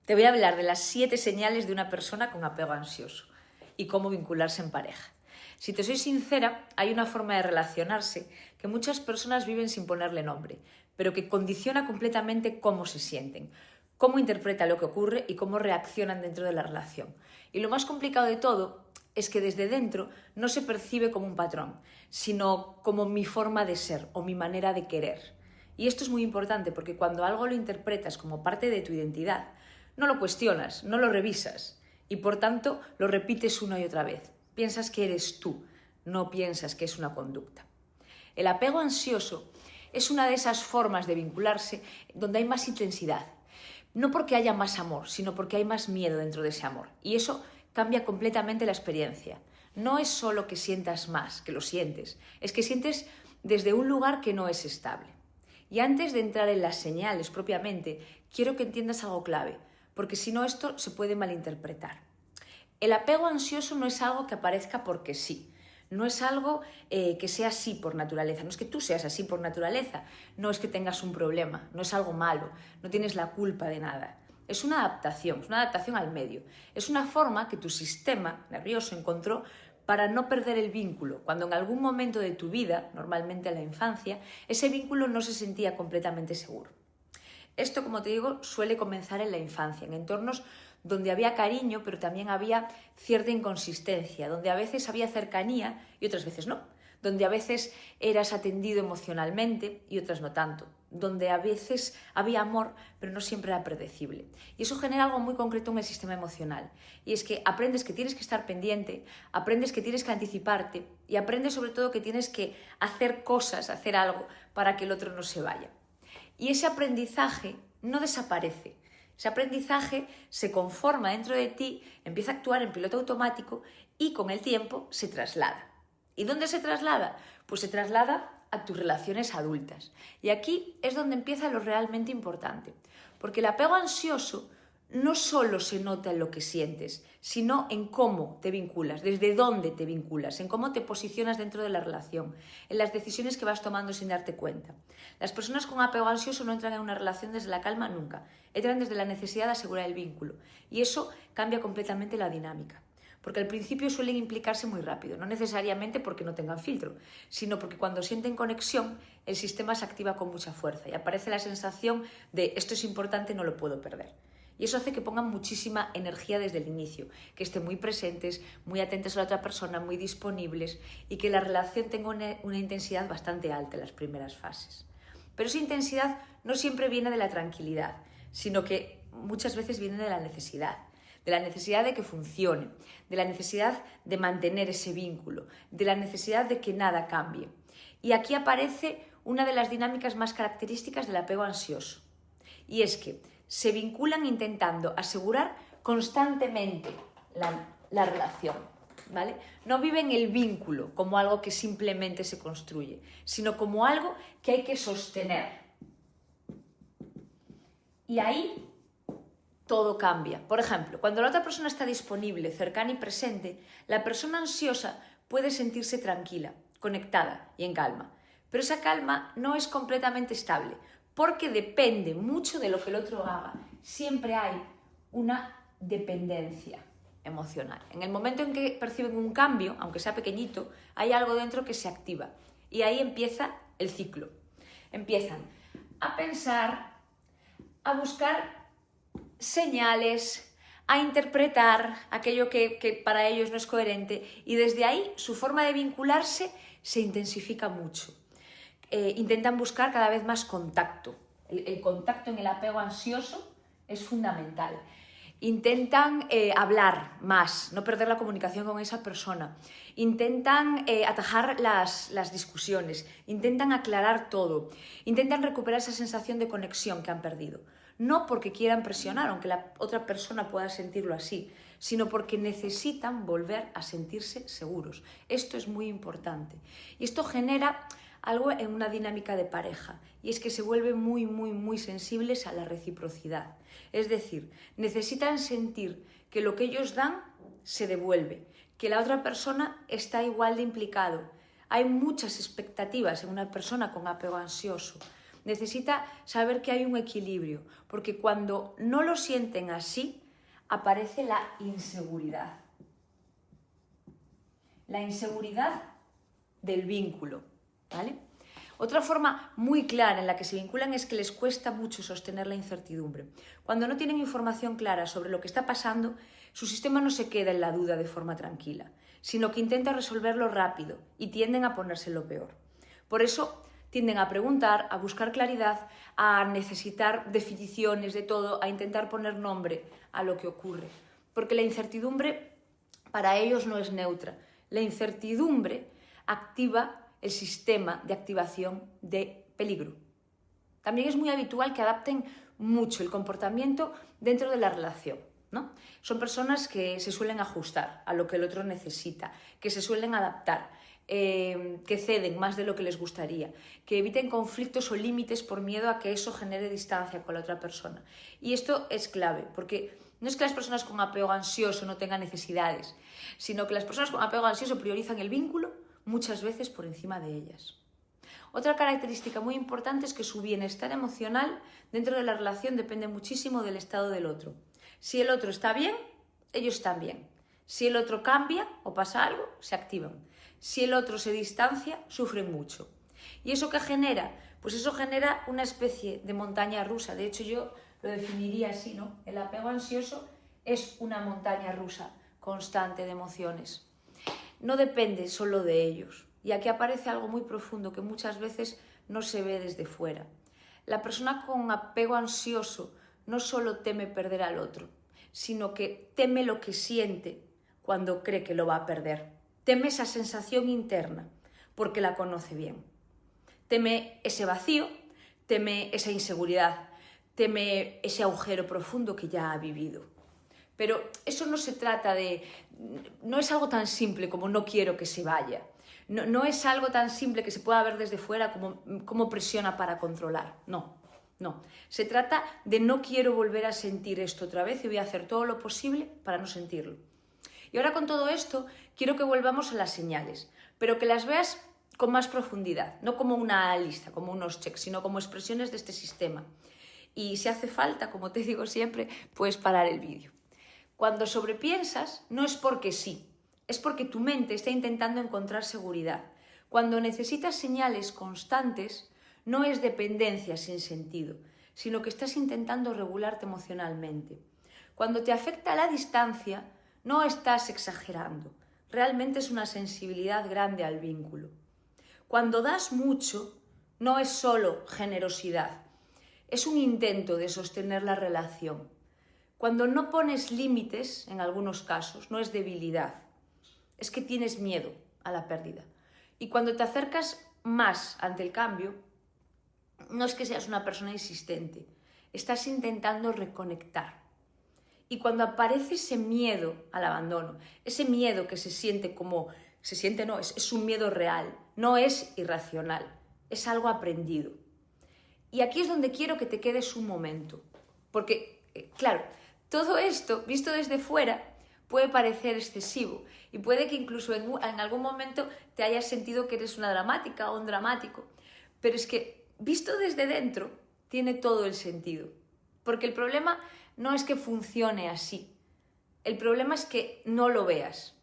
Te voy a hablar de las 7 señales de una persona con apego ansioso y cómo vincularse en pareja. Si te soy sincera, hay una forma de relacionarse que muchas personas viven sin ponerle nombre, pero que condiciona completamente cómo se sienten, cómo interpretan lo que ocurre y cómo reaccionan dentro de la relación. Y lo más complicado de todo es que desde dentro no se percibe como un patrón, sino como mi forma de ser o mi manera de querer. Y esto es muy importante porque cuando algo lo interpretas como parte de tu identidad, no lo cuestionas, no lo revisas y por tanto lo repites una y otra vez. Piensas que eres tú, no piensas que es una conducta. El apego ansioso es una de esas formas de vincularse donde hay más intensidad. No porque haya más amor, sino porque hay más miedo dentro de ese amor. Y eso cambia completamente la experiencia. No es solo que sientas más, que lo sientes, es que sientes desde un lugar que no es estable. Y antes de entrar en las señales propiamente, quiero que entiendas algo clave, porque si no esto se puede malinterpretar. El apego ansioso no es algo que aparezca porque sí, no es algo que sea así por naturaleza, no es que tú seas así por naturaleza, no es que tengas un problema, no es algo malo, no tienes la culpa de nada. Es una adaptación al medio, es una forma que tu sistema nervioso encontró para no perder el vínculo, cuando en algún momento de tu vida, normalmente en la infancia, ese vínculo no se sentía completamente seguro. Esto, como te digo, suele comenzar en la infancia, en entornos donde había cariño, pero también había cierta inconsistencia, donde a veces había cercanía y otras veces no, donde a veces eras atendido emocionalmente y otras no tanto, donde a veces había amor, pero no siempre era predecible. Y eso genera algo muy concreto en el sistema emocional, y es que aprendes que tienes que estar pendiente, aprendes que tienes que anticiparte y aprendes sobre todo que tienes que hacer cosas, hacer algo para que el otro no se vaya. Y ese aprendizaje no desaparece. Ese aprendizaje se conforma dentro de ti, empieza a actuar en piloto automático y con el tiempo se traslada. ¿Y dónde se traslada? Pues se traslada a tus relaciones adultas. Y aquí es donde empieza lo realmente importante. Porque el apego ansioso no solo se nota en lo que sientes, sino en cómo te vinculas, desde dónde te vinculas, en cómo te posicionas dentro de la relación, en las decisiones que vas tomando sin darte cuenta. Las personas con apego ansioso no entran en una relación desde la calma nunca, entran desde la necesidad de asegurar el vínculo y eso cambia completamente la dinámica. Porque al principio suelen implicarse muy rápido, no necesariamente porque no tengan filtro, sino porque cuando sienten conexión el sistema se activa con mucha fuerza y aparece la sensación de esto es importante, no lo puedo perder. Y eso hace que pongan muchísima energía desde el inicio, que estén muy presentes, muy atentos a la otra persona, muy disponibles y que la relación tenga una intensidad bastante alta en las primeras fases. Pero esa intensidad no siempre viene de la tranquilidad, sino que muchas veces viene de la necesidad de que funcione, de la necesidad de mantener ese vínculo, de la necesidad de que nada cambie. Y aquí aparece una de las dinámicas más características del apego ansioso, y es que se vinculan intentando asegurar constantemente la relación, ¿vale? No viven el vínculo como algo que simplemente se construye, sino como algo que hay que sostener. Y ahí todo cambia. Por ejemplo, cuando la otra persona está disponible, cercana y presente, la persona ansiosa puede sentirse tranquila, conectada y en calma. Pero esa calma no es completamente estable, porque depende mucho de lo que el otro haga. Siempre hay una dependencia emocional. En el momento en que perciben un cambio, aunque sea pequeñito, hay algo dentro que se activa. Y ahí empieza el ciclo. Empiezan a pensar, a buscar señales, a interpretar aquello que para ellos no es coherente y desde ahí su forma de vincularse se intensifica mucho. Intentan buscar cada vez más contacto. El contacto en el apego ansioso es fundamental. Intentan hablar más, no perder la comunicación con esa persona. Intentan atajar las discusiones, intentan aclarar todo, intentan recuperar esa sensación de conexión que han perdido. No porque quieran presionar, aunque la otra persona pueda sentirlo así, sino porque necesitan volver a sentirse seguros. Esto es muy importante. Y esto genera algo en una dinámica de pareja, y es que se vuelven muy sensibles a la reciprocidad. Es decir, necesitan sentir que lo que ellos dan se devuelve, que la otra persona está igual de implicado. Hay muchas expectativas en una persona con apego ansioso. necesita saber que hay un equilibrio, porque cuando no lo sienten así, aparece la inseguridad. La inseguridad del vínculo, ¿vale? Otra forma muy clara en la que se vinculan es que les cuesta mucho sostener la incertidumbre. Cuando no tienen información clara sobre lo que está pasando, su sistema no se queda en la duda de forma tranquila, sino que intenta resolverlo rápido y tienden a ponerse lo peor. Por eso tienden a preguntar, a buscar claridad, a necesitar definiciones de todo, a intentar poner nombre a lo que ocurre. Porque la incertidumbre para ellos no es neutra. La incertidumbre activa el sistema de activación de peligro. También es muy habitual que adapten mucho el comportamiento dentro de la relación, ¿no? Son personas que se suelen ajustar a lo que el otro necesita, que se suelen adaptar, que ceden más de lo que les gustaría, que eviten conflictos o límites por miedo a que eso genere distancia con la otra persona. Y esto es clave, porque no es que las personas con apego ansioso no tengan necesidades, sino que las personas con apego ansioso priorizan el vínculo muchas veces por encima de ellas. Otra característica muy importante es que su bienestar emocional dentro de la relación depende muchísimo del estado del otro. Si el otro está bien, ellos están bien. Si el otro cambia o pasa algo, se activan. Si el otro se distancia, sufren mucho. ¿Y eso qué genera? Pues eso genera una especie de montaña rusa. De hecho, yo lo definiría así, ¿no? El apego ansioso es una montaña rusa constante de emociones. No depende solo de ellos. Y aquí aparece algo muy profundo que muchas veces no se ve desde fuera. La persona con apego ansioso no solo teme perder al otro, sino que teme lo que siente cuando cree que lo va a perder. Teme esa sensación interna porque la conoce bien. Teme ese vacío, teme esa inseguridad, teme ese agujero profundo que ya ha vivido. Pero eso no se trata de... no es algo tan simple como no quiero que se vaya. No es algo tan simple que se pueda ver desde fuera como presiona para controlar. No. Se trata de no quiero volver a sentir esto otra vez y voy a hacer todo lo posible para no sentirlo. Y ahora con todo esto quiero que volvamos a las señales, pero que las veas con más profundidad, no como una lista, como unos checks, sino como expresiones de este sistema. Y si hace falta, como te digo siempre, puedes parar el vídeo. Cuando sobrepiensas, no es porque sí, es porque tu mente está intentando encontrar seguridad. Cuando necesitas señales constantes, no es dependencia sin sentido, sino que estás intentando regularte emocionalmente. Cuando te afecta la distancia, no estás exagerando, realmente es una sensibilidad grande al vínculo. Cuando das mucho, no es solo generosidad, es un intento de sostener la relación. Cuando no pones límites, en algunos casos, no es debilidad, es que tienes miedo a la pérdida. Y cuando te acercas más ante el cambio, no es que seas una persona insistente, estás intentando reconectar. Y cuando aparece ese miedo al abandono, ese miedo que se siente como... es un miedo real, no es irracional, es algo aprendido. Y aquí es donde quiero que te quedes un momento, porque, claro, todo esto, visto desde fuera, puede parecer excesivo y puede que incluso en algún momento te hayas sentido que eres una dramática o un dramático, pero es que visto desde dentro tiene todo el sentido, porque el problema no es que funcione así, el problema es que no lo veas,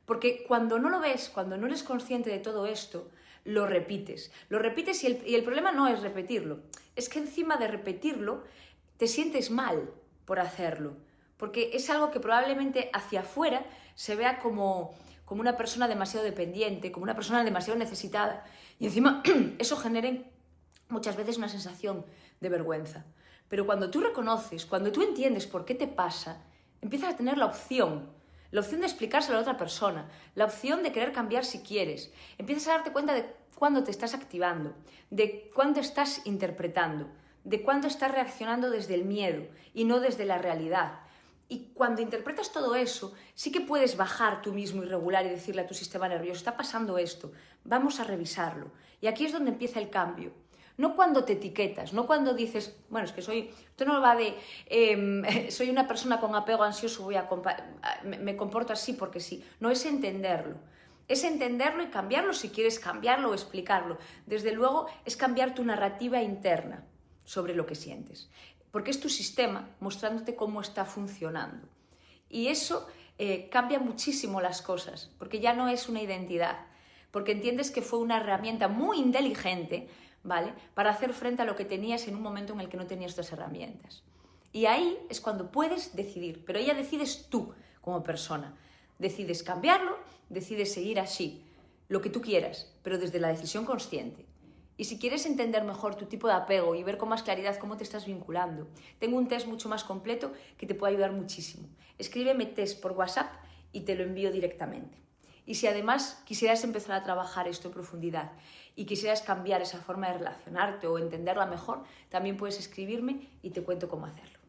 porque cuando no lo ves, cuando no eres consciente de todo esto, lo repites y el problema no es repetirlo, es que encima de repetirlo te sientes mal por hacerlo, porque es algo que probablemente hacia afuera se vea como una persona demasiado dependiente, como una persona demasiado necesitada, y encima eso genera muchas veces una sensación de vergüenza. Pero cuando tú reconoces, cuando tú entiendes por qué te pasa, empiezas a tener la opción de explicárselo a otra persona, la opción de querer cambiar si quieres, empiezas a darte cuenta de cuándo te estás activando, de cuándo estás interpretando, de cuándo estás reaccionando desde el miedo y no desde la realidad. Y cuando interpretas todo eso, sí que puedes bajar tú mismo y regular y decirle a tu sistema nervioso, está pasando esto, vamos a revisarlo. Y aquí es donde empieza el cambio. No cuando te etiquetas, no cuando dices, bueno, es que esto no va de, soy una persona con apego ansioso, me comporto así porque sí. No es entenderlo, Es entenderlo y cambiarlo si quieres cambiarlo o explicarlo. Desde luego es cambiar tu narrativa interna sobre lo que sientes, porque es tu sistema mostrándote cómo está funcionando. Y eso cambia muchísimo las cosas, porque ya no es una identidad, porque entiendes que fue una herramienta muy inteligente, ¿vale?, para hacer frente a lo que tenías en un momento en el que no tenías estas herramientas. Y ahí es cuando puedes decidir, pero ya decides tú como persona. Decides cambiarlo, decides seguir así, lo que tú quieras, pero desde la decisión consciente. Y si quieres entender mejor tu tipo de apego y ver con más claridad cómo te estás vinculando, tengo un test mucho más completo que te puede ayudar muchísimo. Escríbeme test por WhatsApp y te lo envío directamente. Y si además quisieras empezar a trabajar esto en profundidad y quisieras cambiar esa forma de relacionarte o entenderla mejor, también puedes escribirme y te cuento cómo hacerlo.